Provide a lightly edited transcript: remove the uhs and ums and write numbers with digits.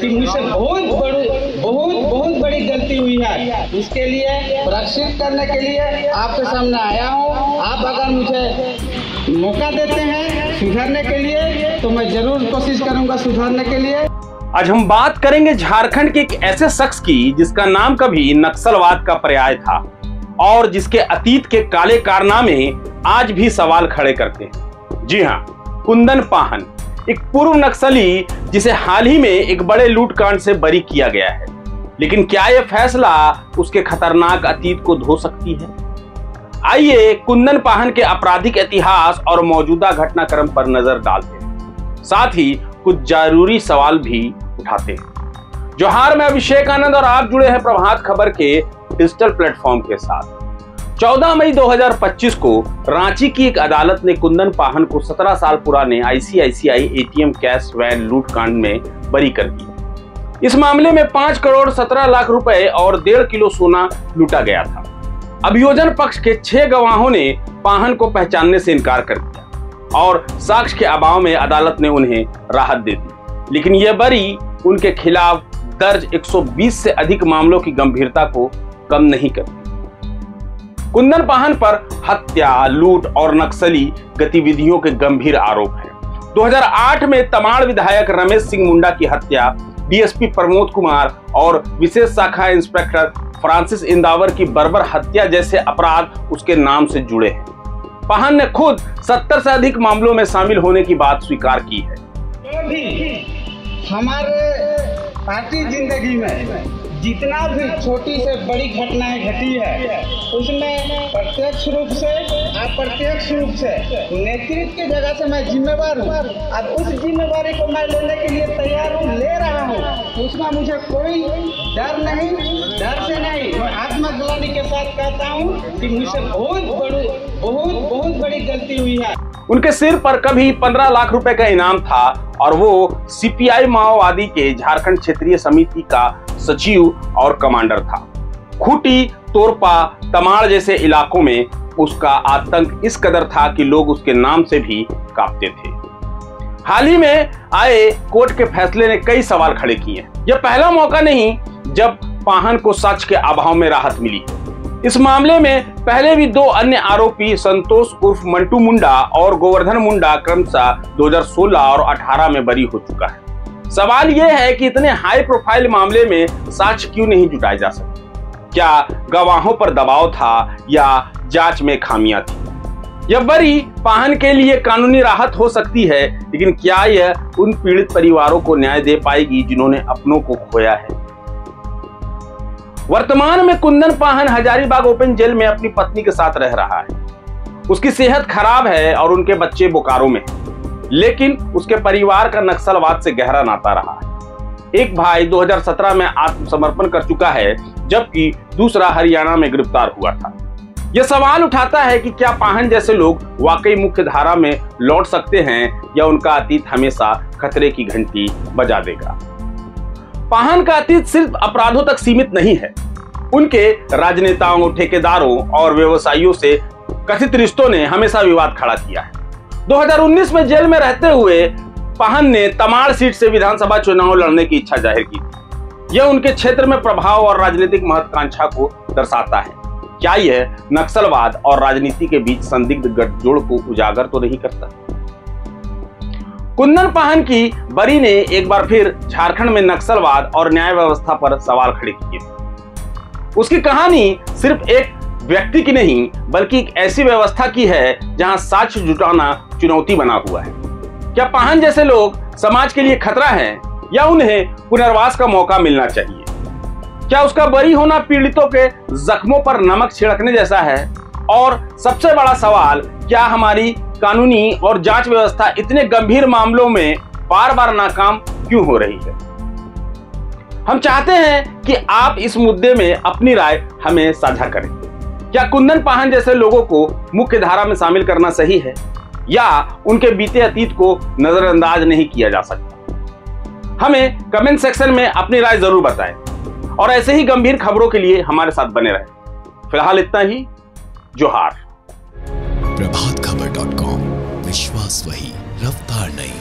कि मुझसे बहुत बड़ी गलती हुई है। उसके लिए प्रायश्चित करने के लिए आपके सामने आया हूँ। आप अगर मुझे मौका देते हैं सुधरने के लिए तो मैं जरूर कोशिश करूंगा सुधरने के लिए। आज हम बात करेंगे झारखंड के एक ऐसे शख्स की जिसका नाम कभी नक्सलवाद का पर्याय था और जिसके अतीत के काले कारनामे आज भी सवाल खड़े करते हैं। जी हाँ, कुंदन पाहन, एक पूर्व नक्सली जिसे हाल ही में एक बड़े लूटकांड से बरी किया गया है। लेकिन क्या यह फैसला उसके खतरनाक अतीत को धो सकती है? आइए कुंदन पाहन के आपराधिक इतिहास और मौजूदा घटनाक्रम पर नजर डालते हैं, साथ ही कुछ जरूरी सवाल भी उठाते हैं। जोहार, मैं अभिषेक आनंद और आप जुड़े हैं प्रभात खबर के डिजिटल प्लेटफॉर्म के साथ। 14 मई 2025 को रांची की एक अदालत ने कुंदन पाहन को 17 साल पुराने ICICI ATM कैश वैन लूटकांड में बरी कर दिया। इस मामले में 5 करोड़ 17 लाख रुपए और 1.5 किलो सोना लूटा गया था। अभियोजन पक्ष के 6 गवाहों ने पाहन को पहचानने से इनकार कर दिया और साक्ष्य के अभाव में अदालत ने उन्हें राहत दे दी। लेकिन यह बरी उनके खिलाफ दर्ज 120 से अधिक मामलों की गंभीरता को कम नहीं करती। कुंदन पाहन पर हत्या, लूट और नक्सली गतिविधियों के गंभीर आरोप हैं। 2008 में तमाड़ विधायक रमेश सिंह मुंडा की हत्या, DSP प्रमोद कुमार और विशेष शाखा इंस्पेक्टर फ्रांसिस इंदावर की बर्बर हत्या जैसे अपराध उसके नाम से जुड़े हैं। पाहन ने खुद 70 से अधिक मामलों में शामिल होने की बात स्वीकार की है। हमारे पार्टी जिंदगी में जितना भी छोटी से बड़ी घटनाएं घटी है उसमें प्रत्यक्ष रूप से अप्रत्यक्ष रूप से नेतृत्व की जगह से मैं जिम्मेवार हूँ। अब उस जिम्मेवारी को मैं लेने के लिए तैयार हूँ, ले रहा हूँ। उसमें मुझे कोई डर नहीं, डर से नहीं, मैं आत्मग्लानि के साथ कहता हूँ कि मुझसे बहुत बड़ी गलती हुई है। उनके सिर पर कभी 15 लाख रुपए का इनाम था और वो CPI माओवादी के झारखंड क्षेत्रीय समिति का सचिव और कमांडर था। खूंटी, तोरपा, तमाड़ जैसे इलाकों में उसका आतंक इस कदर था कि लोग उसके नाम से भी कांपते थे। हाल ही में आए कोर्ट के फैसले ने कई सवाल खड़े किए। यह पहला मौका नहीं जब पाहन को साक्ष्य के अभाव में राहत मिली। इस मामले में पहले भी 2 अन्य आरोपी संतोष उर्फ मंटू मुंडा और गोवर्धन मुंडा क्रमशः 2016 और 18 में बरी हो चुका है। सवाल यह है कि इतने हाई प्रोफाइल मामले में साक्ष्य क्यों नहीं जुटाए जा सकते? क्या गवाहों पर दबाव था या जांच में खामियां थी? यह बरी पाहन के लिए कानूनी राहत हो सकती है, लेकिन क्या यह उन पीड़ित परिवारों को न्याय दे पाएगी जिन्होंने अपनों को खोया है? वर्तमान में कुंदन पाहन हजारीबाग ओपन जेल में अपनी पत्नी के साथ रह रहा है। उसकी सेहत खराब है और उनके बच्चे बोकारो में हैं। लेकिन उसके परिवार का नक्सलवाद से गहरा नाता रहा है। एक भाई 2017 में आत्मसमर्पण कर चुका है, जबकि दूसरा हरियाणा में गिरफ्तार हुआ था। यह सवाल उठाता है कि क्या पाहन जैसे लोग वाकई मुख्य धारा में लौट सकते हैं या उनका अतीत हमेशा खतरे की घंटी बजा देगा? पाहन का अतीत सिर्फ अपराधों तक सीमित नहीं है। उनके राजनेताओं, ठेकेदारों और व्यवसायियों से कथित रिश्तों ने हमेशा विवाद खड़ा किया है। 2019 में जेल में रहते हुए पाहन ने तमाड़ सीट से विधानसभा चुनाव लड़ने की इच्छा जाहिर की थी। यह उनके क्षेत्र में प्रभाव और राजनीतिक महत्वाकांक्षा को दर्शाता है। क्या यह नक्सलवाद और राजनीति के बीच संदिग्ध गठजोड़ को उजागर तो नहीं करता? कुंदन पाहन की बरी ने एक बार फिर झारखंड में नक्सलवाद और न्याय व्यवस्था पर सवाल खड़े किए। उसकी कहानी सिर्फ एक व्यक्ति की नहीं बल्कि एक ऐसी व्यवस्था की है जहां साक्ष्य जुटाना चुनौती बना हुआ है। क्या पाहन जैसे लोग समाज के लिए खतरा हैं या उन्हें पुनर्वास का मौका मिलना चाहिए? क्या उसका बरी होना पीड़ितों के जख्मों पर नमक छिड़कने जैसा है? और सबसे बड़ा सवाल, क्या हमारी कानूनी और जांच व्यवस्था इतने गंभीर मामलों में बार बार नाकाम क्यों हो रही है? हम चाहते हैं कि आप इस मुद्दे में अपनी राय हमें साझा करें। क्या कुंदन पाहन जैसे लोगों को मुख्य धारा में शामिल करना सही है या उनके बीते अतीत को नजरअंदाज नहीं किया जा सकता? हमें कमेंट सेक्शन में अपनी राय जरूर बताएं और ऐसे ही गंभीर खबरों के लिए हमारे साथ बने रहें। फिलहाल इतना ही। जोहार। प्रभातखबर.com, विश्वास वही, रफ्तार नहीं।